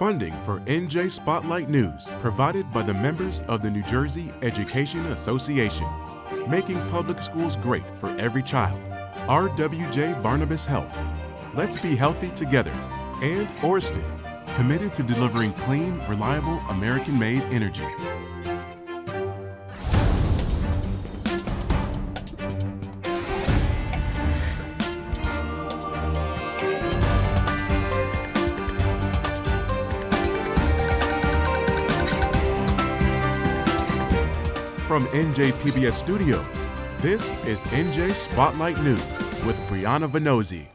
Funding for NJ Spotlight News provided by the members of the New Jersey Education Association, making public schools great for every child. RWJ Barnabas Health. Let's be healthy together. And Orsted, committed to delivering clean, reliable, American-made energy. From NJPBS Studios, this is NJ Spotlight News with Brianna Vannozzi.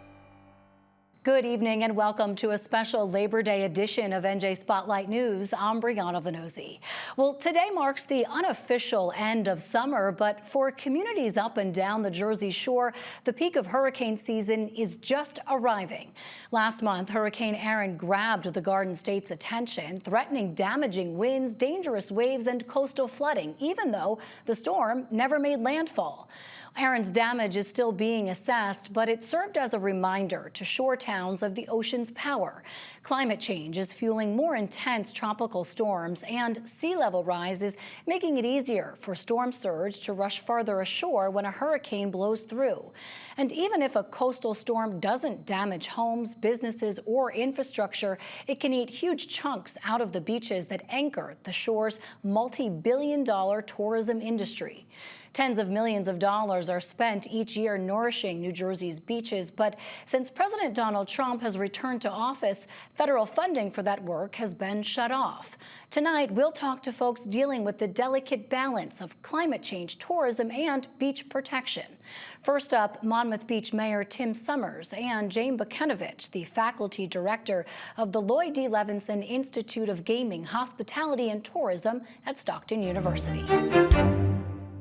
Good evening and welcome to a special Labor Day edition of NJ Spotlight News. I'm Brianna Vannozzi. Well, today marks the unofficial end of summer, but for communities up and down the Jersey Shore, the peak of hurricane season is just arriving. Last month, Hurricane Erin grabbed the Garden State's attention, threatening damaging winds, dangerous waves, and coastal flooding, even though the storm never made landfall. Erin's damage is still being assessed, but it served as a reminder to shore towns of the ocean's power. Climate change is fueling more intense tropical storms, and sea level rise is making it easier for storm surge to rush farther ashore when a hurricane blows through. And even if a coastal storm doesn't damage homes, businesses, or infrastructure, it can eat huge chunks out of the beaches that anchor the shore's multi-billion-dollar tourism industry. Tens of millions of dollars are spent each year nourishing New Jersey's beaches, but since President Donald Trump has returned to office, federal funding for that work has been shut off. Tonight, we'll talk to folks dealing with the delicate balance of climate change, tourism, and beach protection. First up, Monmouth Beach Mayor Tim Summers and Jane Bukenovich, the faculty director of the Lloyd D. Levenson Institute of Gaming, Hospitality, and Tourism at Stockton University.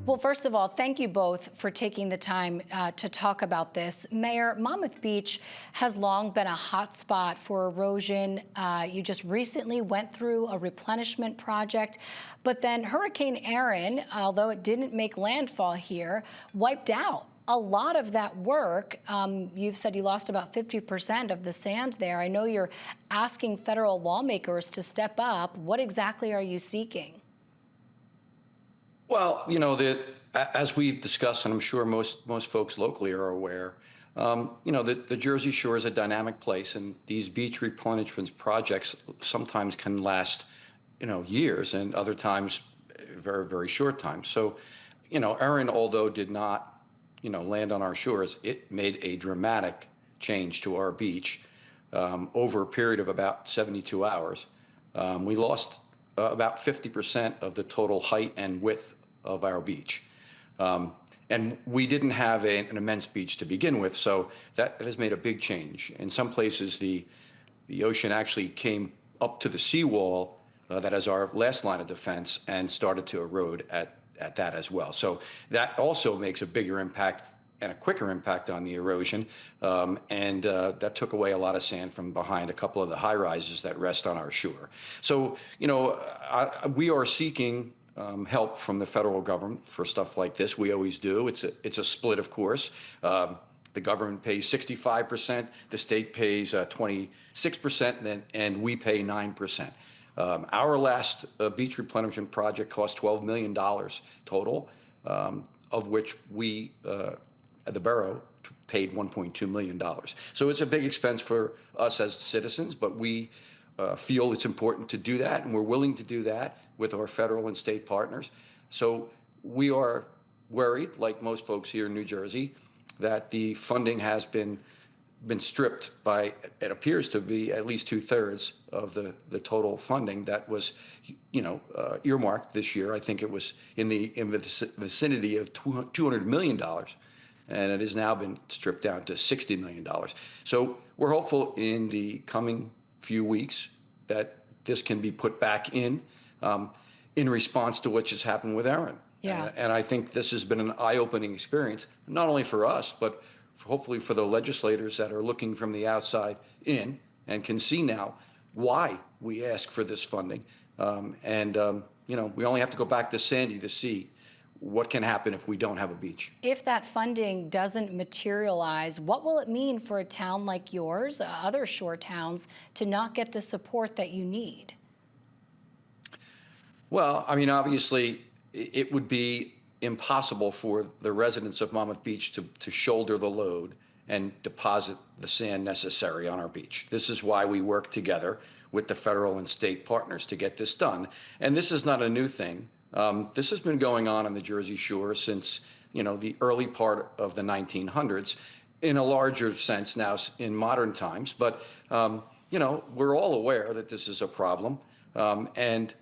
Well, first of all, thank you both for taking the time to talk about this. Mayor, Monmouth Beach has long been a hot spot for erosion. You just recently went through a replenishment project, but then Hurricane Erin, although it didn't make landfall here, wiped out a lot of that work. You've said you lost about 50% of the sand there. I know you're asking federal lawmakers to step up. What exactly are you seeking? Well, you know, as we've discussed, and I'm sure most folks locally are aware, you know, the Jersey Shore is a dynamic place, and these beach replenishment projects sometimes can last, you know, years, and other times very, very short times. So, you know, Erin, although did not, you know, land on our shores, it made a dramatic change to our beach over a period of about 72 hours. We lost about 50% of the total height and width of our beach. And we didn't have an immense beach to begin with, so that has made a big change. In some places, the ocean actually came up to the seawall that is our last line of defense and started to erode at that as well. So that also makes a bigger impact and a quicker impact on the erosion, and that took away a lot of sand from behind a couple of the high rises that rest on our shore. So, you know, we are seeking help from the federal government for stuff like this. We always do. It's a split, of course. The government pays 65%, the state pays 26%, and we pay 9%. Our last beach replenishment project cost $12 million total, of which we, the borough, paid $1.2 million. So it's a big expense for us as citizens, but we feel it's important to do that, and we're willing to do that with our federal and state partners. So we are worried, like most folks here in New Jersey, that the funding has been stripped by, it appears to be at least 2/3 of the total funding that was, you know, earmarked this year. I think it was in the vicinity of $200 million. And it has now been stripped down to $60 million. So we're hopeful in the coming few weeks that this can be put back in response to what just happened with Erin. Yeah. And I think this has been an eye-opening experience, not only for us, but hopefully for the legislators that are looking from the outside in and can see now why we ask for this funding. You know, we only have to go back to Sandy to see what can happen if we don't have a beach. If that funding doesn't materialize, what will it mean for a town like yours, other shore towns, to not get the support that you need? Well, I mean, obviously, it would be impossible for the residents of Monmouth Beach to shoulder the load and deposit the sand necessary on our beach. This is why we work together with the federal and state partners to get this done. And this is not a new thing. This has been going on the Jersey Shore since, the early part of the 1900s, in a larger sense now in modern times. But, we're all aware that this is a problem. And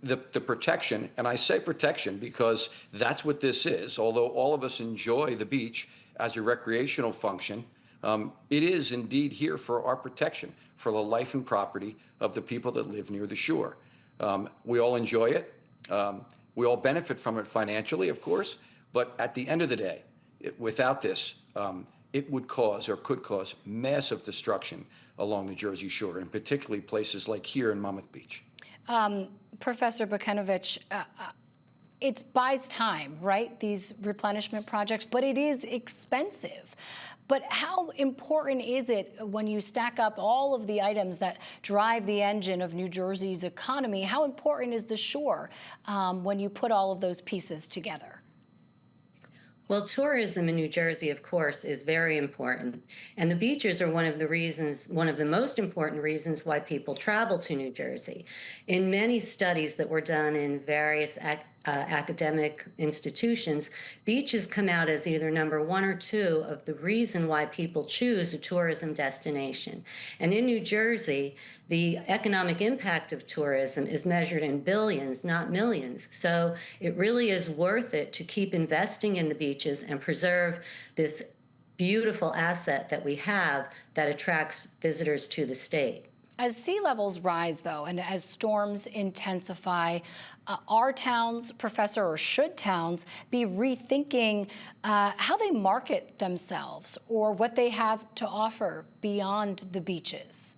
the protection, and I say protection because that's what this is, although all of us enjoy the beach as a recreational function, it is indeed here for our protection, for the life and property of the people that live near the shore. We all enjoy it. We all benefit from it financially, of course, but at the end of the day, without this, it would cause or could cause massive destruction along the Jersey Shore, and particularly places like here in Monmouth Beach. Professor Bukenovich, it buys time, right? These replenishment projects, but it is expensive. But how important is it when you stack up all of the items that drive the engine of New Jersey's economy? How important is the shore when you put all of those pieces together? Well, tourism in New Jersey, of course, is very important. And the beaches are one of the most important reasons why people travel to New Jersey. In many studies that were done in various academic institutions, beaches come out as either number 1 or 2 of the reason why people choose a tourism destination. And in New Jersey, the economic impact of tourism is measured in billions, not millions. So it really is worth it to keep investing in the beaches and preserve this beautiful asset that we have that attracts visitors to the state. As sea levels rise, though, and as storms intensify, are towns, Professor, or should towns be rethinking how they market themselves or what they have to offer beyond the beaches?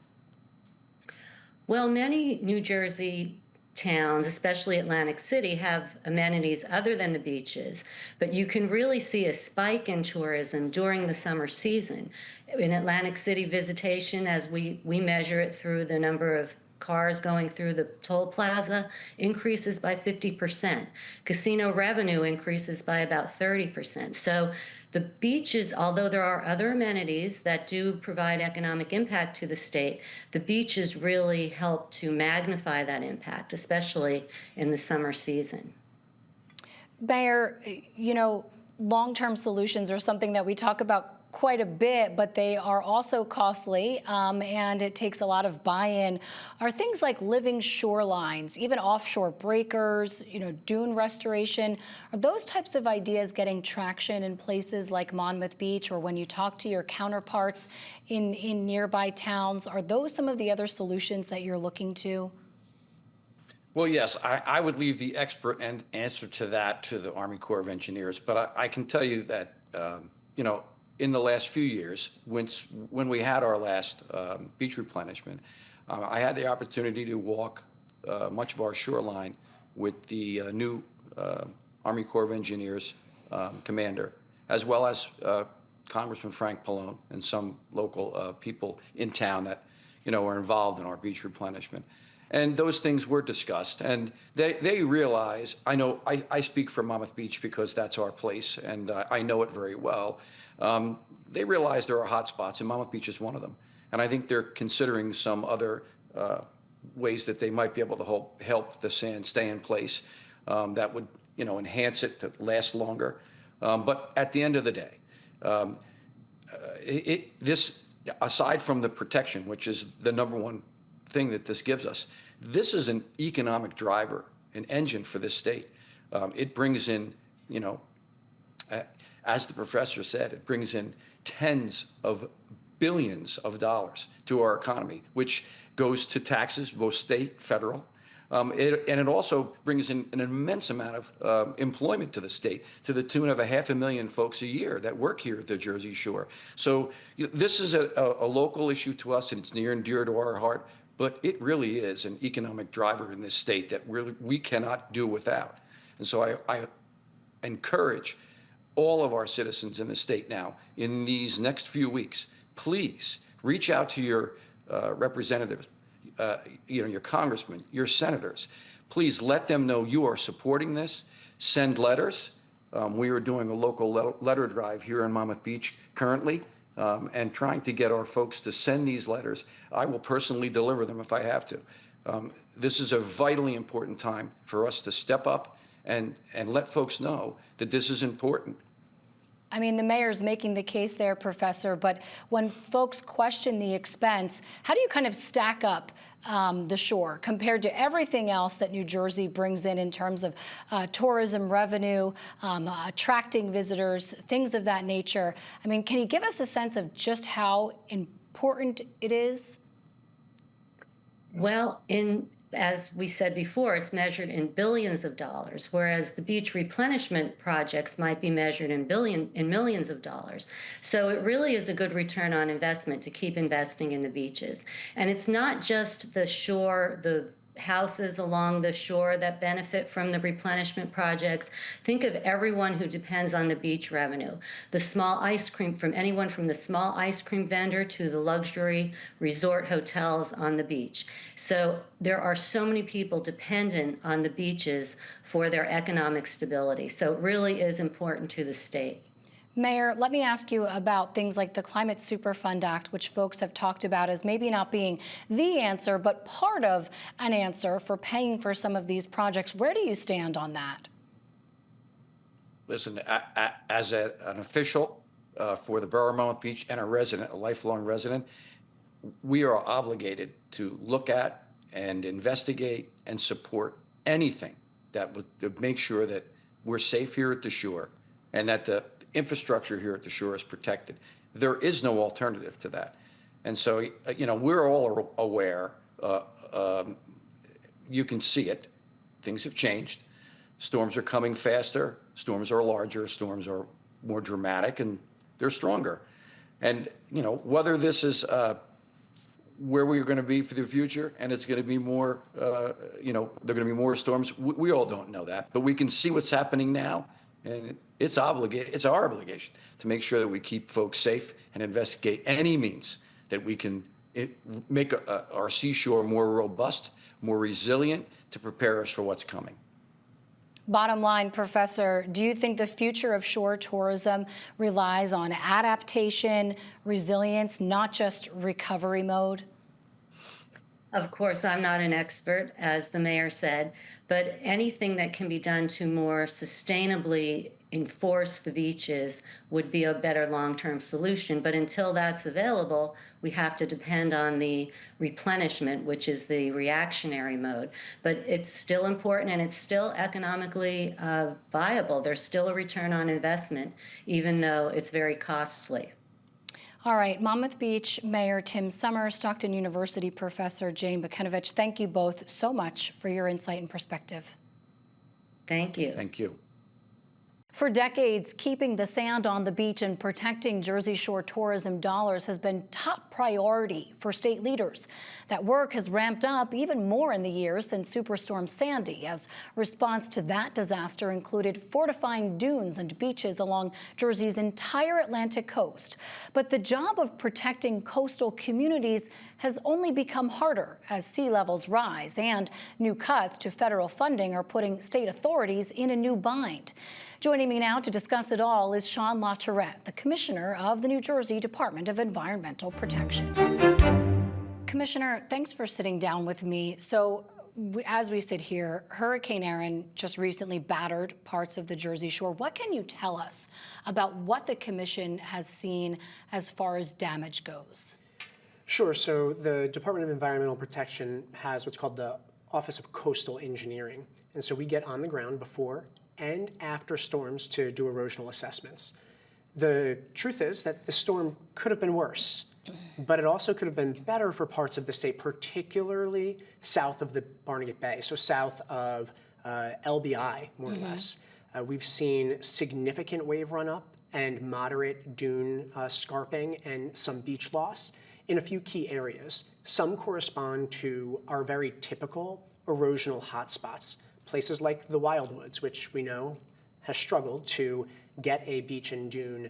Well, many New Jersey towns, especially Atlantic City, have amenities other than the beaches, but you can really see a spike in tourism during the summer season. In Atlantic City, visitation, as we measure it through the number of cars going through the toll plaza, increases by 50%. Casino revenue increases by about 30%. So the beaches, although there are other amenities that do provide economic impact to the state, the beaches really help to magnify that impact, especially in the summer season. Mayor, long-term solutions are something that we talk about quite a bit, but they are also costly, and it takes a lot of buy-in. Are things like living shorelines, even offshore breakers, dune restoration, are those types of ideas getting traction in places like Monmouth Beach, or when you talk to your counterparts in nearby towns? Are those some of the other solutions that you're looking to? Well, yes, I would leave the expert answer to that to the Army Corps of Engineers, but I can tell you that, in the last few years, when we had our last beach replenishment, I had the opportunity to walk much of our shoreline with the new Army Corps of Engineers commander, as well as Congressman Frank Pallone and some local people in town that, are involved in our beach replenishment. And those things were discussed, and they realize, I speak for Monmouth Beach because that's our place, and I know it very well. They realize there are hot spots, and Monmouth Beach is one of them. And I think they're considering some other ways that they might be able to help the sand stay in place that would, enhance it to last longer. But at the end of the day, this, aside from the protection, which is the number one thing that this gives us, this is an economic driver, an engine for this state. It brings in, as the professor said, it brings in tens of billions of dollars to our economy, which goes to taxes, both state, federal. And it also brings in an immense amount of employment to the state, to the tune of 500,000 folks a year that work here at the Jersey Shore. So this is a local issue to us, and it's near and dear to our heart, but it really is an economic driver in this state that really we cannot do without. And so I encourage all of our citizens in the state now, in these next few weeks, please reach out to your representatives, your congressmen, your senators. Please let them know you are supporting this. Send letters. We are doing a local letter drive here in Monmouth Beach currently, and trying to get our folks to send these letters. I will personally deliver them if I have to. This is a vitally important time for us to step up and let folks know that this is important. I mean, the mayor's making the case there, Professor, but when folks question the expense, how do you kind of stack up the shore compared to everything else that New Jersey brings in terms of tourism revenue, attracting visitors, things of that nature? I mean, can you give us a sense of just how important it is? Well, as we said before, it's measured in billions of dollars, whereas the beach replenishment projects might be measured in millions of dollars. So it really is a good return on investment to keep investing in the beaches. And it's not just the shore, the houses along the shore that benefit from the replenishment projects. Think of everyone who depends on the beach revenue. The small ice cream, from anyone from the small ice cream vendor to the luxury resort hotels on the beach. So there are so many people dependent on the beaches for their economic stability. So it really is important to the state. Mayor, let me ask you about things like the Climate Superfund Act, which folks have talked about as maybe not being the answer, but part of an answer for paying for some of these projects. Where do you stand on that? Listen, as an official for the Borough of Monmouth Beach and a lifelong resident, we are obligated to look at and investigate and support anything that would make sure that we're safe here at the shore and that the infrastructure here at the shore is protected. There is no alternative to that. And so, we're all aware, you can see it, things have changed. Storms are coming faster, storms are larger, storms are more dramatic, and they're stronger. And, whether this is where we're going to be for the future and it's going to be more, there are going to be more storms, we all don't know that. But we can see what's happening now. And it's our obligation to make sure that we keep folks safe and investigate any means that we can make our seashore more robust, more resilient, to prepare us for what's coming. Bottom line, Professor, do you think the future of shore tourism relies on adaptation, resilience, not just recovery mode? Of course, I'm not an expert, as the mayor said, but anything that can be done to more sustainably enforce the beaches would be a better long-term solution. But until that's available, we have to depend on the replenishment, which is the reactionary mode. But it's still important and it's still economically viable. There's still a return on investment, even though it's very costly. All right, Monmouth Beach Mayor Tim Summers, Stockton University Professor Jane Bukenovich, thank you both so much for your insight and perspective. Thank you. Thank you. For decades, keeping the sand on the beach and protecting Jersey Shore tourism dollars has been top priority for state leaders. That work has ramped up even more in the years since Superstorm Sandy, as response to that disaster included fortifying dunes and beaches along Jersey's entire Atlantic coast. But the job of protecting coastal communities has only become harder as sea levels rise, and new cuts to federal funding are putting state authorities in a new bind. Joining me now to discuss it all is Sean LaTourette, the Commissioner of the New Jersey Department of Environmental Protection. Commissioner, thanks for sitting down with me. So, as we sit here, Hurricane Erin just recently battered parts of the Jersey Shore. What can you tell us about what the Commission has seen as far as damage goes? Sure. So the Department of Environmental Protection has what's called the Office of Coastal Engineering. And so we get on the ground before and after storms to do erosional assessments. The truth is that the storm could have been worse, but it also could have been better for parts of the state, particularly south of the Barnegat Bay, so south of LBI, more or less. We've seen significant wave run-up and moderate dune scarping and some beach loss in a few key areas. Some correspond to our very typical erosional hotspots, places like the Wildwoods, which we know has struggled to get a beach and dune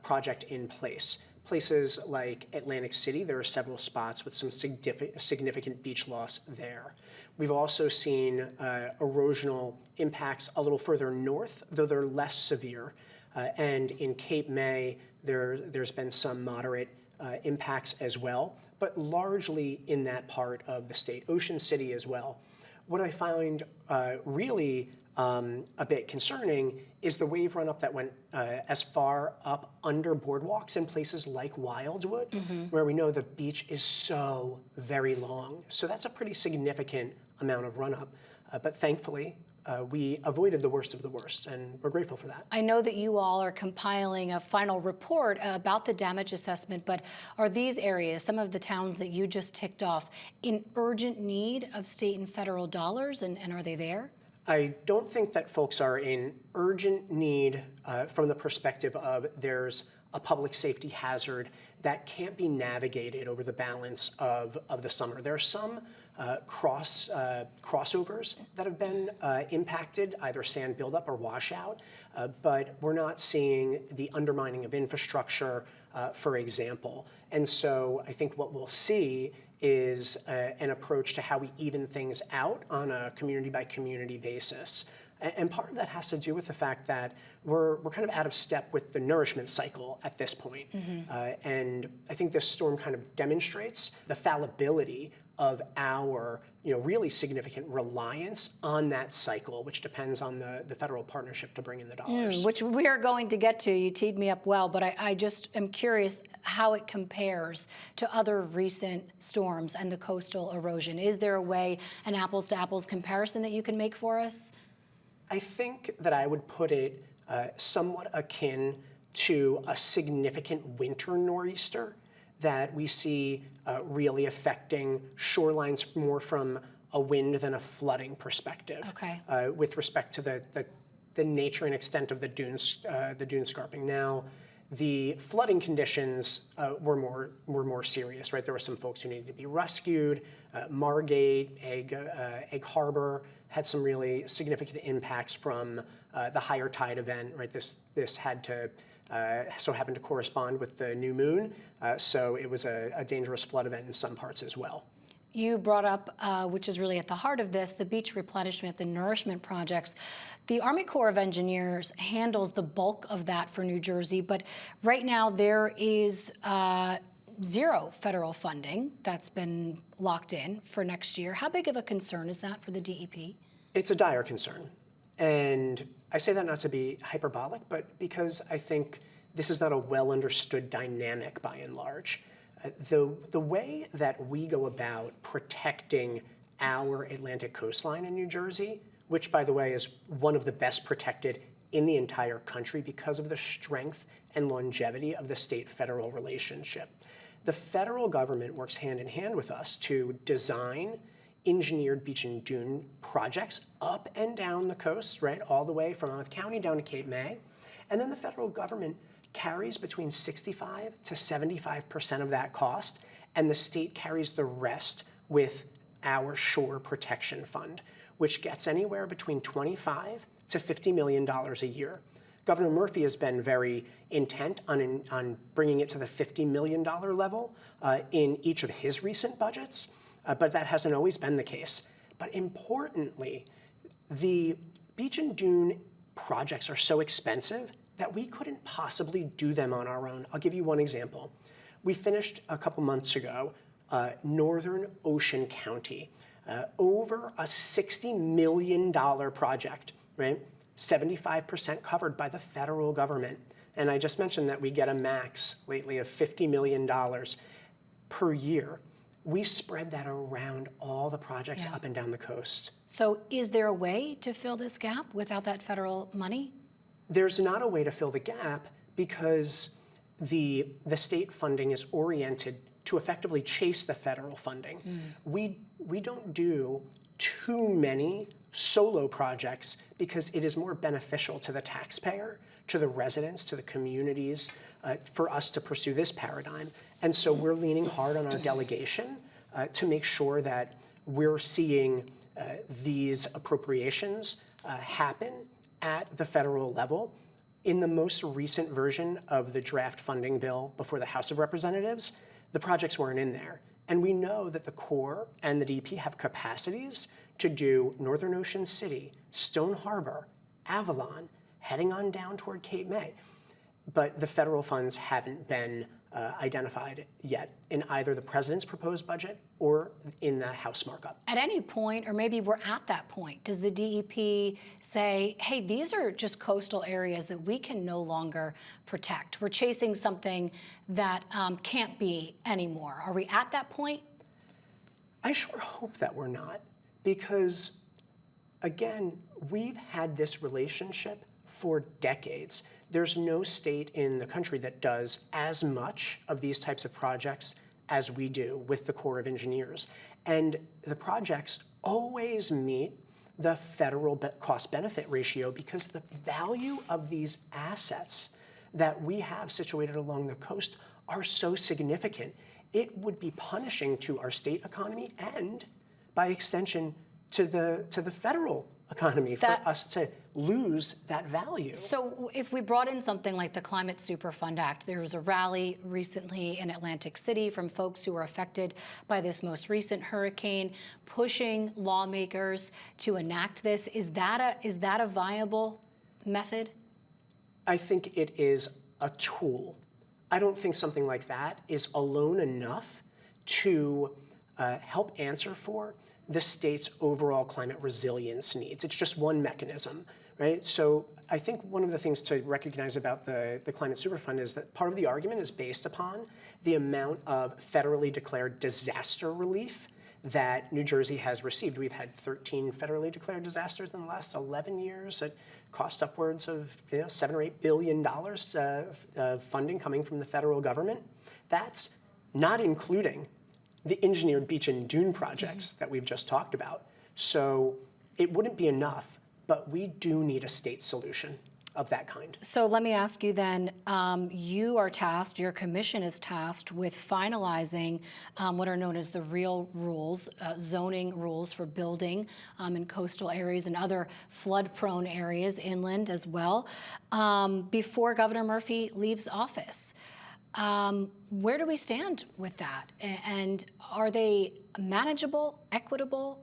project in place. Places like Atlantic City, there are several spots with some significant beach loss there. We've also seen erosional impacts a little further north, though they're less severe. And in Cape May, there's been some moderate impacts as well, but largely in that part of the state. Ocean City as well. What I find really a bit concerning is the wave run-up that went as far up under boardwalks in places like Wildwood, where we know the beach is so very long. So that's a pretty significant amount of run-up. But thankfully, we avoided the worst of the worst, and we're grateful for that. I know that you all are compiling a final report about the damage assessment, but are these areas, some of the towns that you just ticked off, in urgent need of state and federal dollars, and are they there? I don't think that folks are in urgent need from the perspective of there's a public safety hazard that can't be navigated over the balance of the summer. There are some crossovers that have been impacted, either sand buildup or washout, but we're not seeing the undermining of infrastructure, for example. And so I think what we'll see is an approach to how we even things out on a community by community basis. And part of that has to do with the fact that we're kind of out of step with the nourishment cycle at this point. And I think this storm kind of demonstrates the fallibility of our really significant reliance on that cycle, which depends on the federal partnership to bring in the dollars. Which we are going to get to. You teed me up well, but I just am curious how it compares to other recent storms and the coastal erosion. Is there a way, an apples to apples comparison that you can make for us? I think that I would put it somewhat akin to a significant winter nor'easter that we see really affecting shorelines more from a wind than a flooding perspective. Okay. With respect to the nature and extent of the dune scarping. Now, the flooding conditions were more serious, right? There were some folks who needed to be rescued. Margate, Egg Harbor had some really significant impacts from the higher tide event, right? This had to so happened to correspond with the new moon, so it was a dangerous flood event in some parts as well. You brought up, which is really at the heart of this, the beach replenishment, the nourishment projects. The Army Corps of Engineers handles the bulk of that for New Jersey, but right now there is zero federal funding that's been locked in for next year. How big of a concern is that for the DEP? It's a dire concern. And I say that not to be hyperbolic, but because I think this is not a well understood dynamic by and large. The way that we go about protecting our Atlantic coastline in New Jersey, which by the way is one of the best protected in the entire country because of the strength and longevity of the state-federal relationship. The federal government works hand in hand with us to design engineered beach and dune projects up and down the coast, right, all the way from Monmouth County down to Cape May. And then the federal government carries between 65 to 75% of that cost, and the state carries the rest with our Shore Protection Fund, which gets anywhere between $25 to $50 million a year. Governor Murphy has been very intent on bringing it to the $50 million level in each of his recent budgets, but that hasn't always been the case. But importantly, the beach and dune projects are so expensive that we couldn't possibly do them on our own. I'll give you one example. We finished a couple months ago Northern Ocean County, over a $60 million project, right? 75% covered by the federal government. And I just mentioned that we get a max lately of $50 million per year. We spread that around all the projects up and down the coast. So is there a way to fill this gap without that federal money? There's not a way to fill the gap because the state funding is oriented to effectively chase the federal funding. We don't do too many solo projects because it is more beneficial to the taxpayer, to the residents, to the communities, for us to pursue this paradigm. And so we're leaning hard on our delegation to make sure that we're seeing these appropriations happen at the federal level, in the most recent version of the draft funding bill before the House of Representatives, the projects weren't in there. And we know that the Corps and the DEP have capacities to do Northern Ocean City, Stone Harbor, Avalon, heading on down toward Cape May. But the federal funds haven't been identified yet in either the president's proposed budget or in the House markup. At any point, or maybe we're at that point, does the DEP say, hey, these are just coastal areas that we can no longer protect? We're chasing something that can't be anymore. Are we at that point? I sure hope that we're not, because, again, we've had this relationship for decades. There's no state in the country that does as much of these types of projects as we do with the Corps of Engineers. And the projects always meet the federal cost-benefit ratio because the value of these assets that we have situated along the coast are so significant. It would be punishing to our state economy and, by extension, to the federal economy for us to lose that value. So if we brought in something like the Climate Superfund Act, there was a rally recently in Atlantic City from folks who were affected by this most recent hurricane, pushing lawmakers to enact this. Is that a viable method? I think it is a tool. I don't think something like that is alone enough to help answer for the state's overall climate resilience needs. It's just one mechanism, right? So I think one of the things to recognize about the Climate Superfund is that part of the argument is based upon the amount of federally declared disaster relief that New Jersey has received. We've had 13 federally declared disasters in the last 11 years that cost upwards of $7 or $8 billion of funding coming from the federal government. That's not including the engineered beach and dune projects that we've just talked about. So it wouldn't be enough, but we do need a state solution of that kind. So let me ask you then, you are tasked, your commission is tasked with finalizing what are known as the real rules, zoning rules for building in coastal areas and other flood-prone areas inland as well, before Governor Murphy leaves office. Where do we stand with that? And are they manageable, equitable,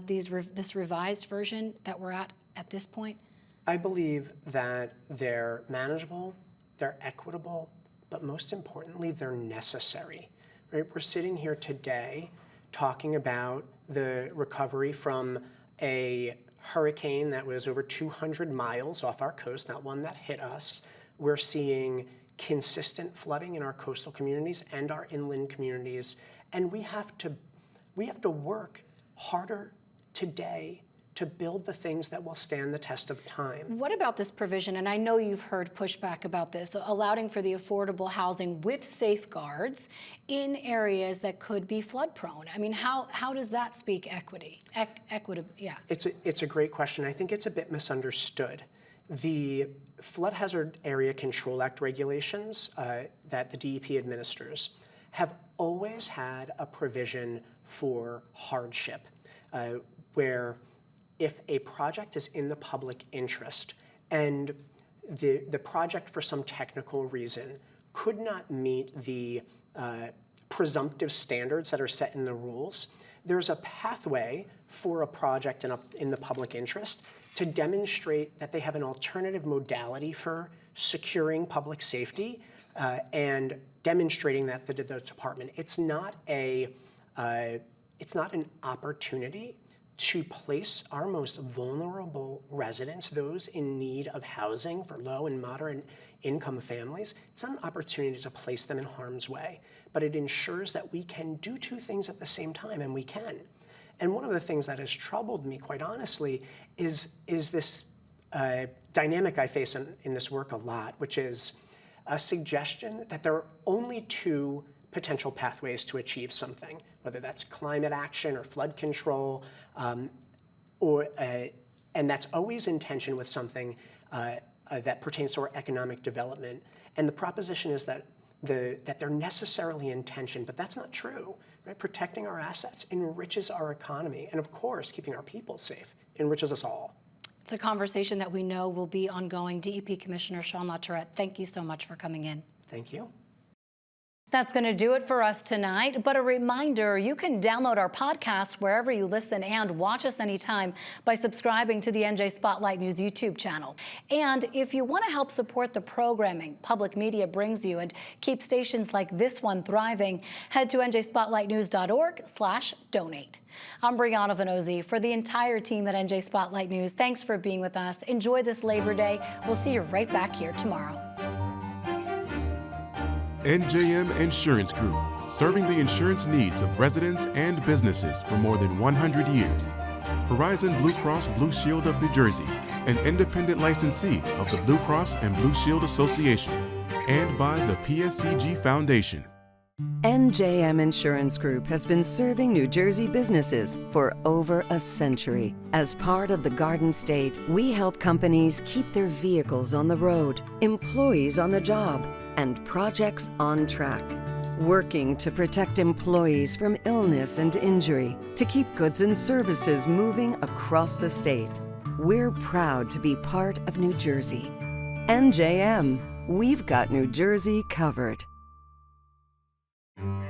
this revised version that we're at this point? I believe that they're manageable, they're equitable, but most importantly, they're necessary. Right? We're sitting here today talking about the recovery from a hurricane that was over 200 miles off our coast, not one that hit us. We're seeing consistent flooding in our coastal communities and our inland communities, and we have to work harder today to build the things that will stand the test of time. What about this provision, and I know you've heard pushback about this, allowing for the affordable housing with safeguards in areas that could be flood prone? I mean, how does that speak equity? Yeah. It's a great question. I think it's a bit misunderstood. The Flood Hazard Area Control Act regulations that the DEP administers have always had a provision for hardship, where if a project is in the public interest and the project for some technical reason could not meet the presumptive standards that are set in the rules, there's a pathway for a project in the public interest to demonstrate that they have an alternative modality for securing public safety and demonstrating that the department. It's not an opportunity to place our most vulnerable residents, those in need of housing for low and moderate income families. It's not an opportunity to place them in harm's way, but it ensures that we can do two things at the same time, and we can. And one of the things that has troubled me, quite honestly, is this dynamic I face in this work a lot, which is a suggestion that there are only two potential pathways to achieve something, whether that's climate action or flood control, and that's always in tension with something that pertains to our economic development. And the proposition is that they're necessarily in tension, but that's not true. Right? Protecting our assets enriches our economy, and of course, keeping our people safe enriches us all. It's a conversation that we know will be ongoing. DEP Commissioner Sean LaTourette, thank you so much for coming in. Thank you. That's going to do it for us tonight. But a reminder, you can download our podcast wherever you listen and watch us anytime by subscribing to the NJ Spotlight News YouTube channel. And if you want to help support the programming public media brings you and keep stations like this one thriving, head to njspotlightnews.org/donate. I'm Brianna Venozzi. For the entire team at NJ Spotlight News, thanks for being with us. Enjoy this Labor Day. We'll see you right back here tomorrow. NJM Insurance Group, serving the insurance needs of residents and businesses for more than 100 years. Horizon Blue Cross Blue Shield of New Jersey, an independent licensee of the Blue Cross and Blue Shield Association, and by the PSCG Foundation. NJM Insurance Group has been serving New Jersey businesses for over a century. As part of the Garden State, we help companies keep their vehicles on the road, employees on the job, and projects on track. Working to protect employees from illness and injury, to keep goods and services moving across the state. We're proud to be part of New Jersey. NJM, we've got New Jersey covered.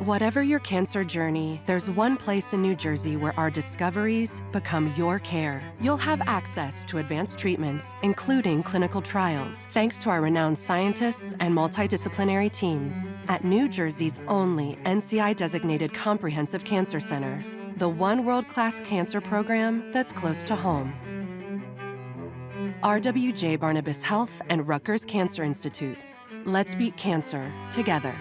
Whatever your cancer journey, there's one place in New Jersey where our discoveries become your care. You'll have access to advanced treatments, including clinical trials, thanks to our renowned scientists and multidisciplinary teams at New Jersey's only NCI-designated comprehensive cancer center, the one world-class cancer program that's close to home. RWJ Barnabas Health and Rutgers Cancer Institute. Let's beat cancer together.